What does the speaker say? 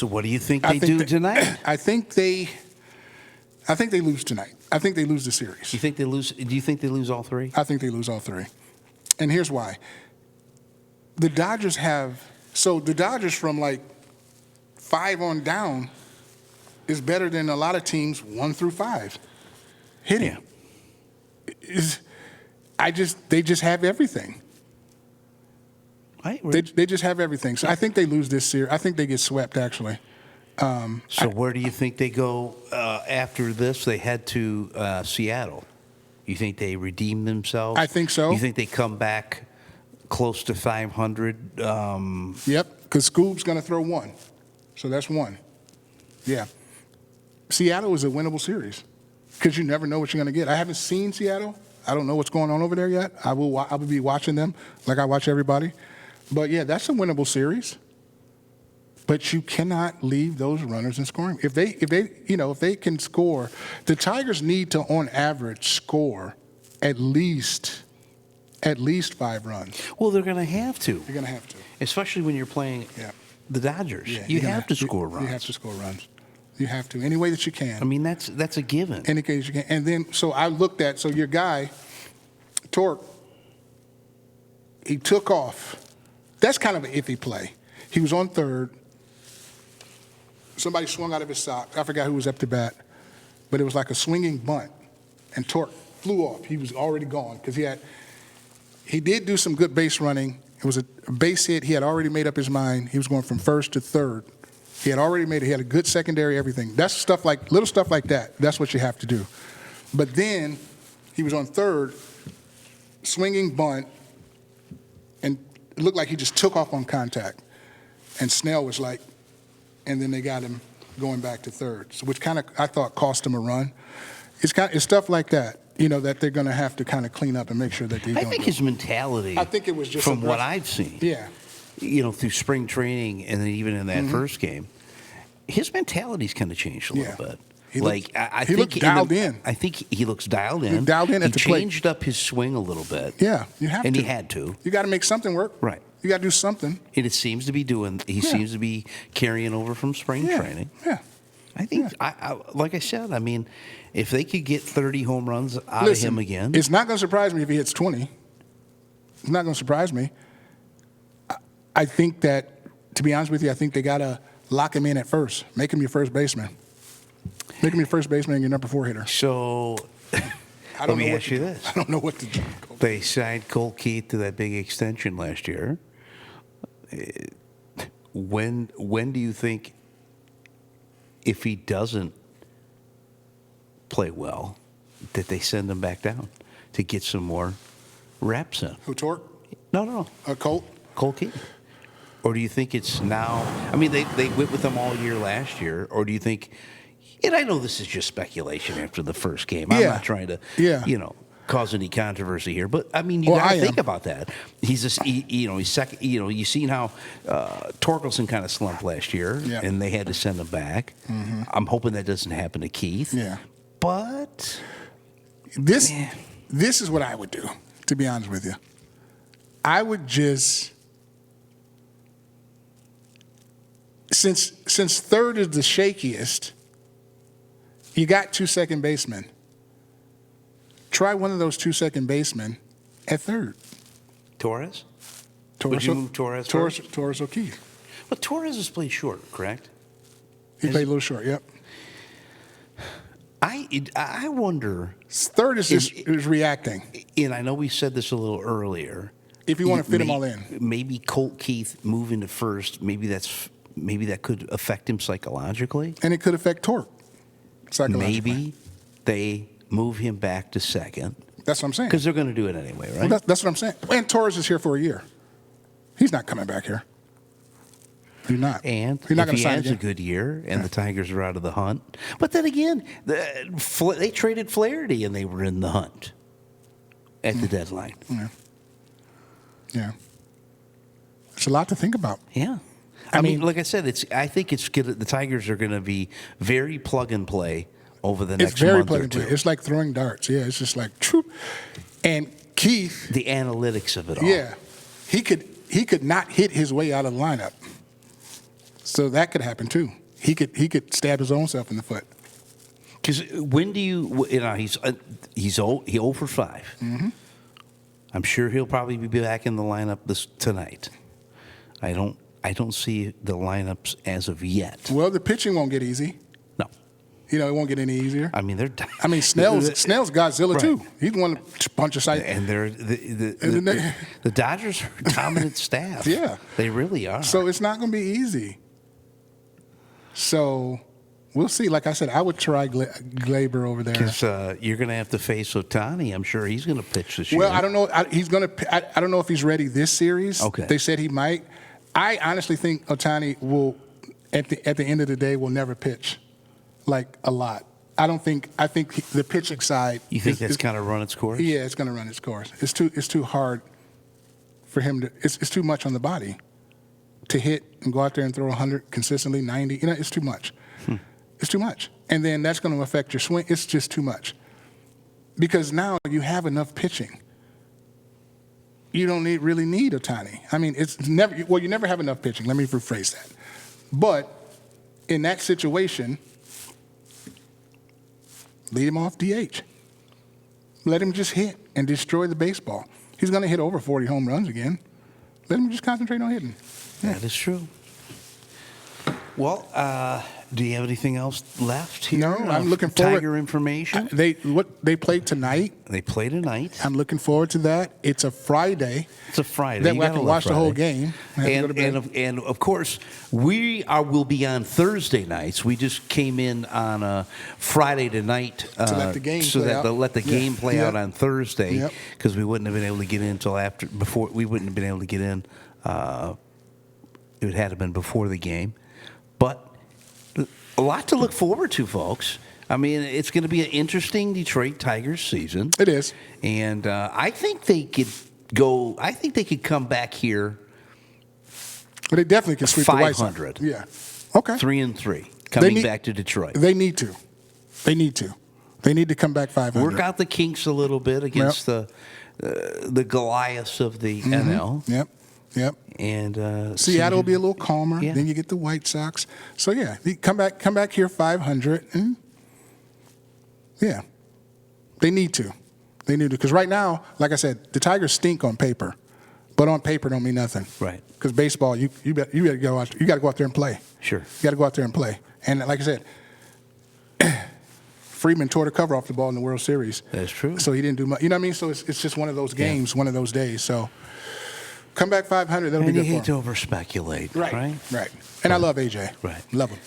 So what do you think they do tonight? I think they lose tonight. I think they lose the series. You think they lose? Do you think they lose all three? I think they lose all three. And here's why. The Dodgers from like 5 on down is better than a lot of teams 1 through 5 hitting. They just have everything. They just have everything. So I think they lose this series. I think they get swept, actually. So where do you think they go after this? They head to Seattle. You think they redeem themselves? I think so. You think they come back close to 500? Yep, because Scoob's going to throw 1. So that's 1. Yeah. Seattle is a winnable series because you never know what you're going to get. I haven't seen Seattle. I don't know what's going on over there yet. I will be watching them like I watch everybody. But, yeah, that's a winnable series. But you cannot leave those runners in scoring. If they can score, the Tigers need to, on average, score at least 5 runs. Well, they're going to have to. You're going to have to. Especially when you're playing the Dodgers. Yeah, you have to score runs. You have to score runs. You have to, any way that you can. I mean, that's a given. Any case you can. And then, so I looked at, so your guy, Torque, he took off. That's kind of an iffy play. He was on third. Somebody swung out of his sock. I forgot who was up to bat. But it was like a swinging bunt. And Torque flew off. He was already gone because he did do some good base running. It was a base hit. He had already made up his mind. He was going from first to third. He had already made it. He had a good secondary, everything. That's little stuff like that. That's what you have to do. But then he was on third, swinging bunt, and it looked like he just took off on contact. And Snell was like, and then they got him going back to third, which kind of, I thought, cost him a run. It's stuff like that, that they're going to have to kind of clean up and make sure that they don't. I think his mentality, I think it was just from what I've seen, through spring training and then even in that first game, his mentality's kind of changed a little bit. He looks dialed in. I think he looks dialed in. He changed up his swing a little bit. Yeah, you have to. And he had to. You got to make something work. Right. You got to do something. And it seems to be he seems to be carrying over from spring training. Yeah. I think, like I said, I mean, if they could get 30 home runs out of him again. It's not going to surprise me if he hits 20. It's not going to surprise me. I think that, to be honest with you, I think they got to lock him in at first. Make him your first baseman. Make him your first baseman and your number 4 hitter. So, let me ask you this. I don't know what to do. They signed Colt Keith to that big extension last year. When do you think, if he doesn't play well, that they send him back down to get some more reps in? Who, Torque? No. Colt? Colt Keith. Or do you think it's now? I mean, they went with him all year last year. Or do you think? And I know this is just speculation after the first game. I'm not trying to, cause any controversy here. But I mean, you got to think about that. He's just, he's second. You've seen how Torkelson kind of slumped last year, and they had to send him back. Mm-hmm. I'm hoping that doesn't happen to Keith. Yeah. But this is what I would do. To be honest with you, I would just. Since third is the shakiest, you got 2 second basemen. Try one of those 2 second basemen at third. Torres? Would you move Torres first? Torres or Keith. But Torres has played short, correct? He played a little short, yep. I wonder. Third is reacting. And I know we said this a little earlier. If you want to fit them all in. Maybe Colt Keith moving to first, maybe that could affect him psychologically. And it could affect Torque psychologically. Maybe they move him back to second. That's what I'm saying. Because they're going to do it anyway, right? Well, that's what I'm saying. And Torres is here for a year. He's not coming back here. He's not. And he's not if he sign has again. a good year and the Tigers are out of the hunt. But then again, they traded Flaherty and they were in the hunt at the deadline. Yeah. It's a lot to think about. Yeah. I mean, like I said, I think the Tigers are going to be very plug and play over the next month or two. It's very plug and play. It's like throwing darts. Yeah, it's just like, troop. And Keith. The analytics of it all. Yeah. He could not hit his way out of the lineup. So that could happen too. He could stab his own self in the foot. Because when do he's 0 for 5. Mm-hmm. I'm sure he'll probably be back in the lineup tonight. I don't see the lineups as of yet. Well, the pitching won't get easy. No. It won't get any easier. I mean, Snell's Godzilla right. too. He's the one to punch a side. And the Dodgers are a dominant staff. Yeah. They really are. So it's not going to be easy. So we'll see. Like I said, I would try Glaber over there. Because you're going to have to face Ohtani. I'm sure he's going to pitch this year. Well, I don't know. He's going to. I don't know if he's ready this series. Okay. They said he might. I honestly think Ohtani will, at the end of the day, will never pitch, like a lot. I think the pitching side. You think that's kind of run its course? Yeah, it's going to run its course. It's too hard for him to. It's too much on the body to hit and go out there and throw 100 consistently, 90. It's too much. It's too much. And then that's going to affect your swing. It's just too much. Because now you have enough pitching. You don't really need Ohtani. I mean, you never have enough pitching. Let me rephrase that. But in that situation, lead him off DH. Let him just hit and destroy the baseball. He's going to hit over 40 home runs again. Let him just concentrate on hitting. Yeah. That is true. Well, do you have anything else left here? No, I'm looking forward. Tiger information? They played tonight. They play tonight. I'm looking forward to that. It's a Friday. It's a Friday. That way I can watch the whole game. And of course, will be on Thursday nights. We just came in on a Friday tonight to let the game so play that out. let the game play out on Thursday because we wouldn't have been able to get in until after. Before we wouldn't have been able to get in. It had to have been before the game, but a lot to look forward to, folks. I mean, it's going to be an interesting Detroit Tigers season. It is, and I think they could go. I think they could come back here. But they definitely can sweep 500. the White Sox. Yeah. Okay. 3-3 coming back to Detroit. They need to. They need to come back 500. Work out the kinks a little bit against the Goliaths of the NL. Yep. And Seattle will be a little calmer. Yeah. Then you get the White Sox. So yeah, come back here 500, and yeah, they need to, because right now, like I said, the Tigers stink on paper, but on paper don't mean nothing. Right. Because baseball, you got to go out there and play. Sure. You got to go out there and play. And like I said, Friedman tore the cover off the ball in the World Series. That's true. So he didn't do much. You know what I mean? So it's just one of those games, one of those days. So. Come back 500. That'll be good for him. You hate to over-speculate, right? Right. And I love AJ. Right. Love him.